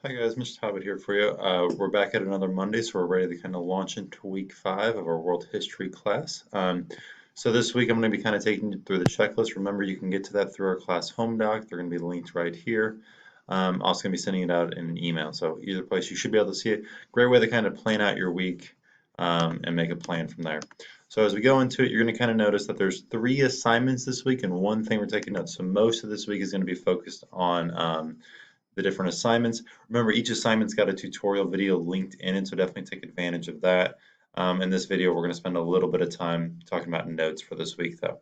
Hi guys, Mr. Talbot here for you. We're back at another Monday, so we're ready to kind of launch into week 5 of our world history class. So this week I'm going to be kind of taking you through the checklist. Remember, you can get to that through our class home doc. They're going to be linked right here. Also going to be sending it out in an email. So either place you should be able to see it. Great way to kind of plan out your week and make a plan from there. So as we go into it, you're going to kind of notice that there's 3 assignments this week and 1 thing we're taking notes. So most of this week is going to be focused on the different assignments. Remember, each assignment's got a tutorial video linked in it, so definitely take advantage of that. In this video, we're going to spend a little bit of time talking about notes for this week, though.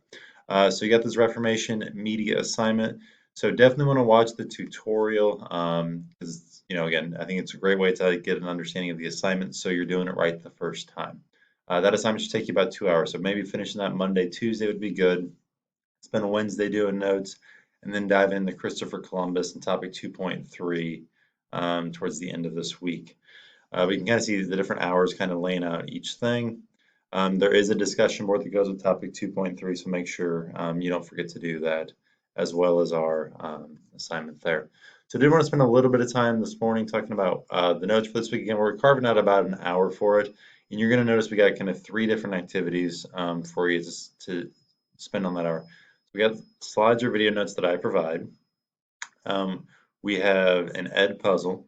So you got this Reformation media assignment. So definitely want to watch the tutorial because, again, I think it's a great way to get an understanding of the assignment so you're doing it right the first time. That assignment should take you about 2 hours, so maybe finishing that Monday, Tuesday would be good. Spend a Wednesday doing notes, and then dive into Christopher Columbus and topic 2.3 towards the end of this week. We can kind of see the different hours kind of laying out each thing. There is a discussion board that goes with topic 2.3, so make sure you don't forget to do that, as well as our assignment there. So I did want to spend a little bit of time this morning talking about the notes for this week. Again, we're carving out about an hour for it, and you're going to notice we got kind of 3 different activities for you to spend on that hour. We got slides or video notes that I provide. We have an ed puzzle,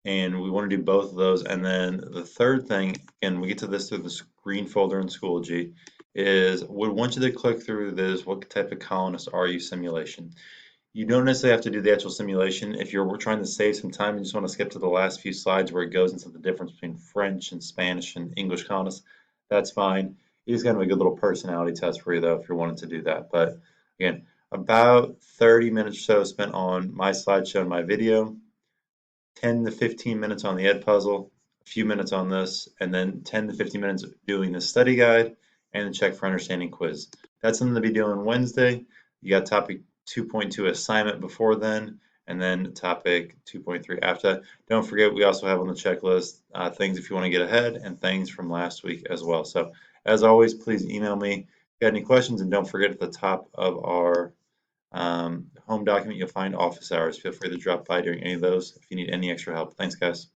and we want to do both of those. And then the third thing, and we get to this through the screen folder in Schoology, is we want you to click through this what type of colonist are you simulation. You don't necessarily have to do the actual simulation. If you're trying to save some time and you just want to skip to the last few slides where it goes into the difference between French and Spanish and English colonists, that's fine. It's kind of a good little personality test for you, though, if you're wanting to do that. But again, about 30 minutes or so spent on my slideshow and my video, 10 to 15 minutes on the ed puzzle, a few minutes on this, and then 10 to 15 minutes doing the study guide and the check for understanding quiz. That's something to be doing Wednesday. You got topic 2.2 assignment before then, and then topic 2.3 after that. Don't forget, we also have on the checklist things if you want to get ahead and things from last week as well. So as always, please email me if you got any questions, and don't forget at the top of our home document, you'll find office hours. Feel free to drop by during any of those if you need any extra help. Thanks, guys.